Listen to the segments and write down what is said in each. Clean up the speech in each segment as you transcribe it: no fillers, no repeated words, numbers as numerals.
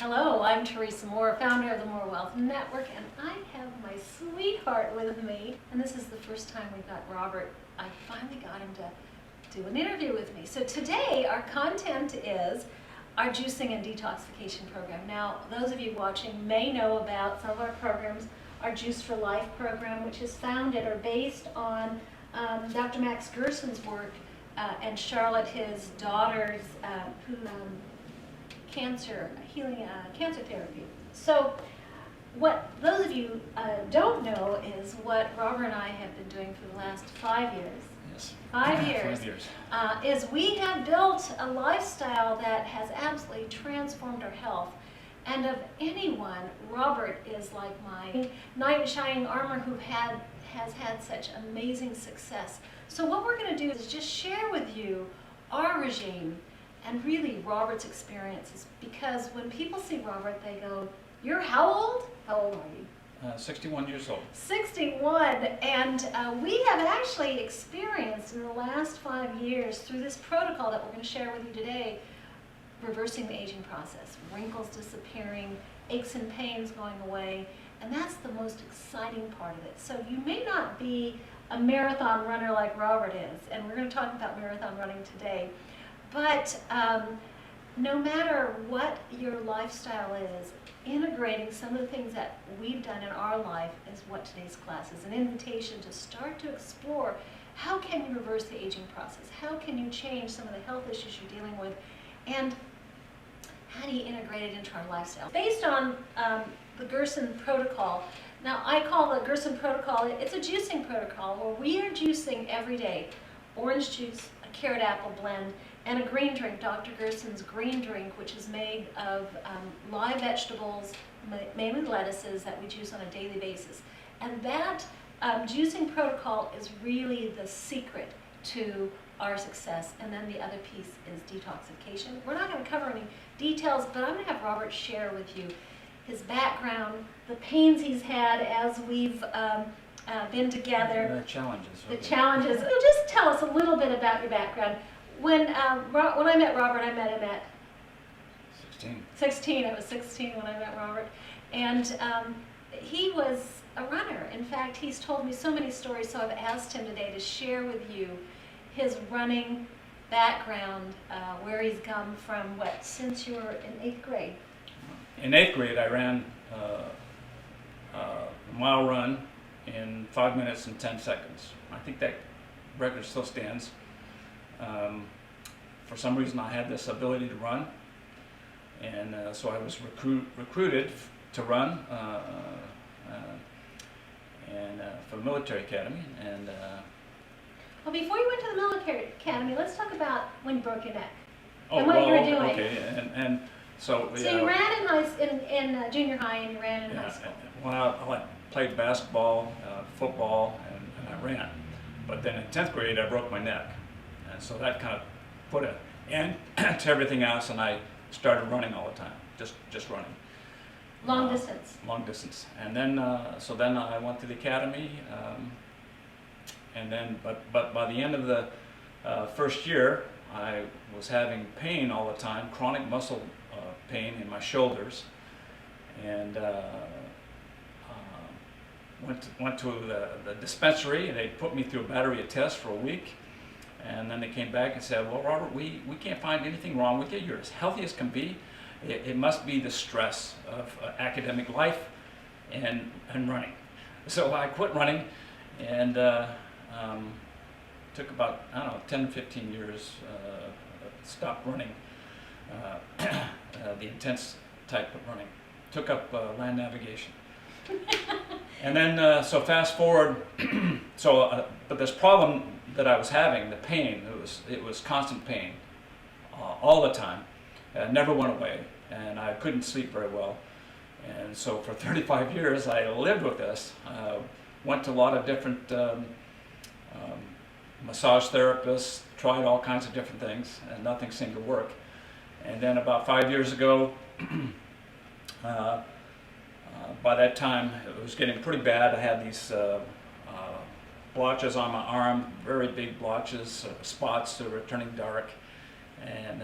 Hello, I'm Teresa Moore, founder of the Moore Wealth Network, and I have my sweetheart with me. And this is the first time we've got Robert. I finally got him to do an interview with me. So today our content is our Juicing and Detoxification program. Now, those of you watching may know about some of our programs. Our Juice for Life program, which is founded or based on Dr. Max Gerson's work and Charlotte, his daughter's cancer therapy. So what those of you don't know is what Robert and I have been doing for the last 5 years. Yes. 5 years. 5 years. Is we have built a lifestyle that has absolutely transformed our health. And of anyone, Robert is like my knight in shining armor who has had such amazing success. So what we're going to do is just share with you our regime and really Robert's experiences, because when people see Robert, they go, "You're how old? How old are you?" 61 years old. 61, and we have actually experienced in the last 5 years through this protocol that we're going to share with you today, reversing the aging process, wrinkles disappearing, aches and pains going away, and that's the most exciting part of it. So you may not be a marathon runner like Robert is, and we're going to talk about marathon running today, but no matter what your lifestyle is, integrating some of the things that we've done in our life is what today's class is, an invitation to start to explore how can you reverse the aging process, how can you change some of the health issues you're dealing with, and how do you integrate it into our lifestyle? Based on the Gerson Protocol. Now, I call the Gerson Protocol, it's a juicing protocol where we are juicing every day orange juice, a carrot apple blend, and a green drink, Dr. Gerson's green drink, which is made of live vegetables, mainly lettuces, that we juice on a daily basis. And that juicing protocol is really the secret to our success. And then the other piece is detoxification. We're not going to cover any details, but I'm going to have Robert share with you his background, the pains he's had as we've been together. The challenges. The challenges. So just tell us a little bit about your background. When I met Robert, I met him at 16. 16. I was 16 when I met Robert. And he was a runner. In fact, he's told me so many stories, so I've asked him today to share with you his running background, where he's come from, since you were in 8th grade. In 8th grade, I ran a mile run in 5 minutes and 10 seconds. I think that record still stands. For some reason, I had this ability to run, and so I was recruited to run for the military academy. And well, before you went to the military academy, let's talk about when you broke your neck oh, and what well, you were doing. Okay, and so. So you ran in junior high, and you ran in high school. Well, I played basketball, football, and I ran. But then in 10th grade, I broke my neck. And so that kind of put an end to everything else, and I started running all the time, just running. Long distance. Long distance. And then, so then I went to the academy, and then, but by the end of the first year, I was having pain all the time, chronic muscle pain in my shoulders, and went to the dispensary, and they put me through a battery of tests for a week. And then they came back and said, "Well, Robert, we can't find anything wrong with you. You're as healthy as can be. It must be the stress of academic life and running." So I quit running, and took about, I don't know, 10, 15 years, stopped running, the intense type of running. Took up land navigation. And then, so fast forward, but this problem that I was having, the pain, it was constant pain all the time. Never went away, and I couldn't sleep very well. And so for 35 years, I lived with this. Went to a lot of different massage therapists, tried all kinds of different things, and nothing seemed to work. And then about 5 years ago, by that time, it was getting pretty bad. I had these blotches on my arm, very big blotches, spots that were turning dark. And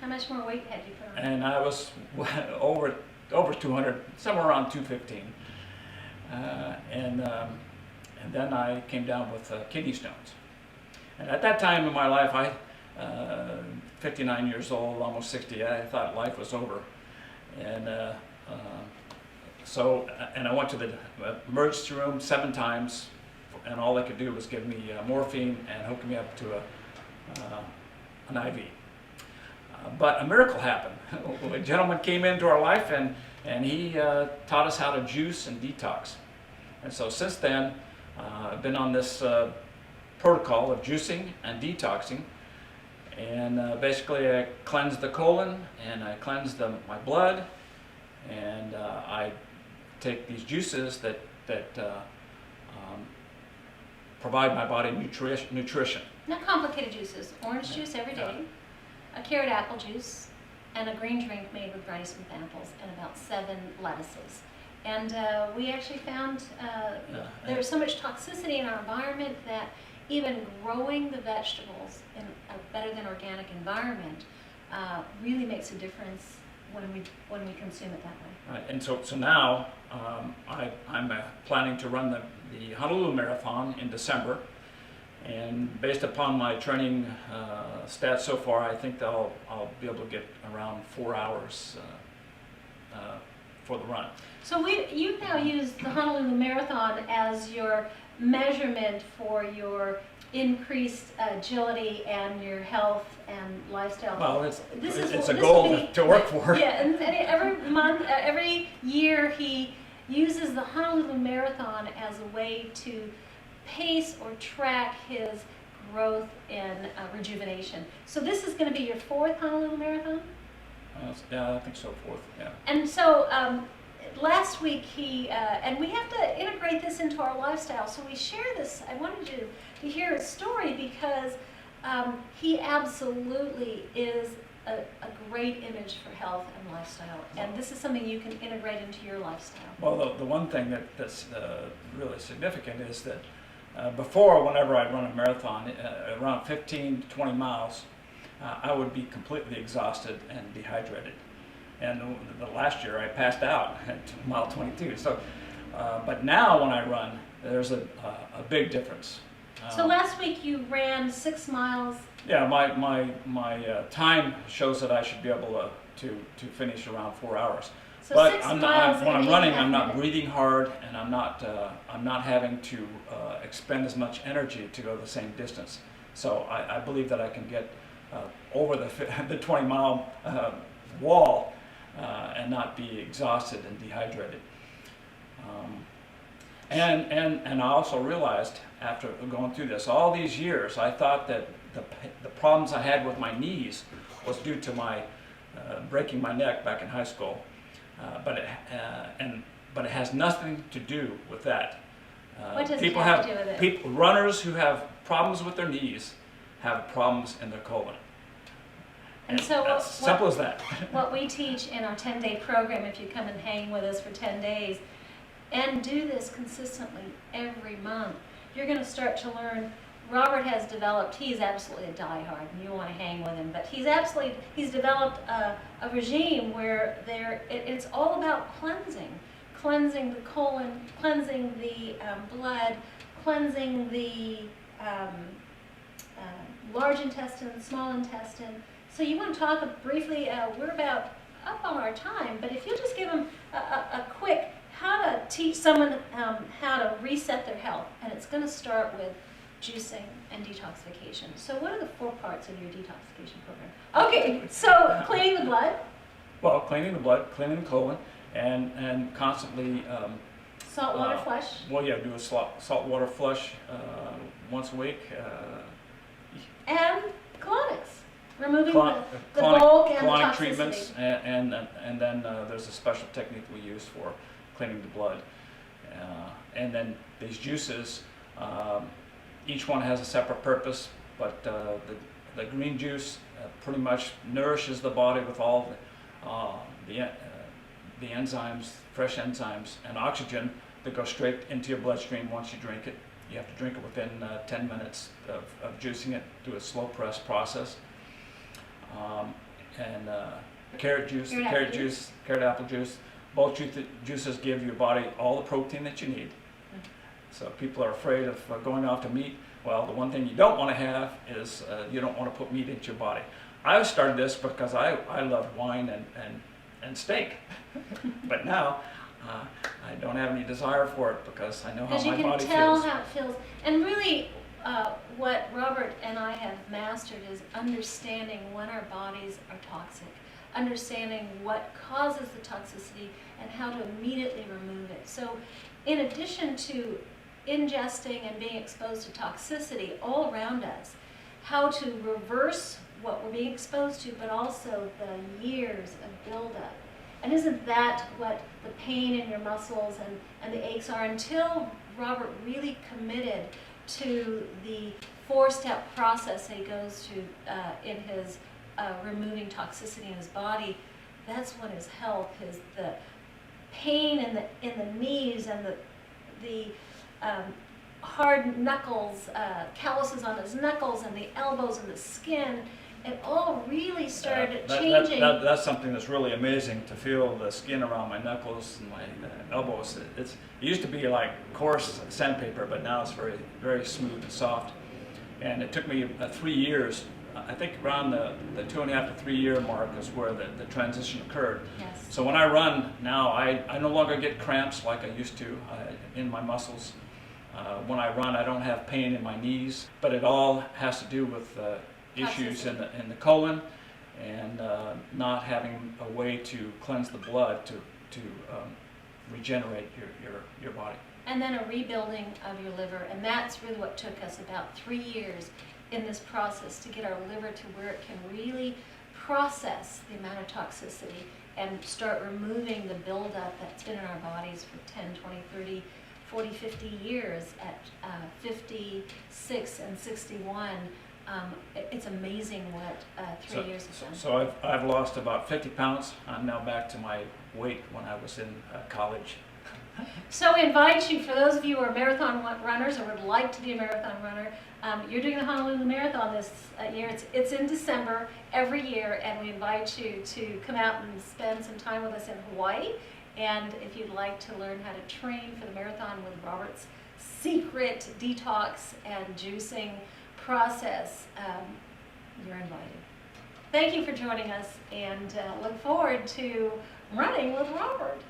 How much more weight had you put on? and I was over 200, somewhere around 215. And then I came down with kidney stones. And at that time in my life, 59 years old, almost 60, I thought life was over. And and I went to the emergency room 7 times, and all they could do was give me morphine and hook me up to an IV. But a miracle happened. A gentleman came into our life, and he taught us how to juice and detox. And so since then, I've been on this protocol of juicing and detoxing. And basically I cleanse the colon, and I cleanse my blood, and I take these juices that provide my body nutrition. Not complicated juices. Orange juice every day, a carrot apple juice, and a green drink made with Granny Smith apples, and about 7 lettuces. And we actually found there was so much toxicity in our environment that even growing the vegetables in a better than organic environment really makes a difference when we consume it that way. Right, and so now I'm planning to run the Honolulu Marathon in December, and based upon my training stats so far, I think that I'll be able to get around 4 hours for the run. So you now use the Honolulu Marathon as your measurement for your increased agility and your health and lifestyle. Well, it's a goal to work for. Yeah, and every month, every year he uses the Honolulu Marathon as a way to pace or track his growth and rejuvenation. So this is going to be your 4th Honolulu Marathon? Yeah, I think so, 4th, yeah. And so last week and we have to integrate this into our lifestyle, so we share this. I wanted you to hear his story because he absolutely is a great image for health and lifestyle, and this is something you can integrate into your lifestyle. Well, the one thing that's really significant is that before, whenever I'd run a marathon, around 15 to 20 miles, I would be completely exhausted and dehydrated. And the last year I passed out at mile 22. So, but now when I run, there's a big difference. So last week you ran 6 miles. Yeah, my time shows that I should be able to finish around 4 hours. So but 6 when miles I'm running, I'm not minutes. breathing hard, and I'm not having to expend as much energy to go the same distance. So I believe that I can get over the 20-mile wall and not be exhausted and dehydrated. And I also realized after going through this all these years, I thought that the problems I had with my knees was due to my breaking my neck back in high school, but it has nothing to do with that. What does people it have to do with it? Runners who have problems with their knees have problems in their colon. And so simple as that. What we teach in our 10-day program, if you come and hang with us for 10 days and do this consistently every month, you're going to start to learn. Robert has developed, he's absolutely a diehard, and you want to hang with him, but he's developed a regime where it's all about cleansing the colon, cleansing the blood, cleansing the large intestine, small intestine. So you want to talk briefly, we're about up on our time, but if you'll just give them a quick how to teach someone how to reset their health, and it's going to start with juicing and detoxification. So what are the 4 parts of your detoxification program? Okay, so cleaning the blood. Well, cleaning the blood, cleaning the colon, and constantly Saltwater flush. Well, yeah, do a saltwater flush once a week. And colonics. Removing the bulk and the colonic toxicity. treatments, and then there's a special technique we use for cleaning the blood. And then these juices, each one has a separate purpose, but the green juice pretty much nourishes the body with all the enzymes, fresh enzymes, and oxygen that go straight into your bloodstream once you drink it. You have to drink it within 10 minutes of juicing it, do a slow press process. and carrot juice, carrot apple juice. Both juices give your body all the protein that you need. So people are afraid of going off to meat. Well, the one thing you don't want to have is you don't want to put meat into your body. I started this because I love wine and steak, but now I don't have any desire for it because I know how my body feels. Because you can tell how it feels. And really, what Robert and I have mastered is understanding when our bodies are toxic, understanding what causes the toxicity and how to immediately remove it. So in addition to ingesting and being exposed to toxicity all around us, how to reverse what we're being exposed to, but also the years of buildup. And isn't that what the pain in your muscles and the aches are? Until Robert really committed to the 4-step process that he goes through in his removing toxicity in his body, that's when his health, the pain in the knees and the hard knuckles, calluses on his knuckles and the elbows and the skin, it all really started changing. That's something that's really amazing, to feel the skin around my knuckles and my elbows. It used to be like coarse sandpaper, but now it's very, very smooth and soft. And it took me 3 years. I think around the 2.5 to 3 year mark is where the transition occurred. Yes. So when I run now, I no longer get cramps like I used to in my muscles. When I run, I don't have pain in my knees, but it all has to do with issues in the colon and not having a way to cleanse the blood to regenerate your body. And then a rebuilding of your liver, and that's really what took us about 3 years in this process to get our liver to where it can really process the amount of toxicity and start removing the buildup that's been in our bodies for 10, 20, 30, 40, 50 years at 56 and 61. It's amazing what 3 years has done. So I've lost about 50 pounds. I'm now back to my weight when I was in college. So we invite you, for those of you who are marathon runners or would like to be a marathon runner, you're doing the Honolulu Marathon this year. It's in December every year, and we invite you to come out and spend some time with us in Hawaii. And if you'd like to learn how to train for the marathon with Robert's secret detox and juicing process, you're invited. Thank you for joining us, and look forward to running with Robert.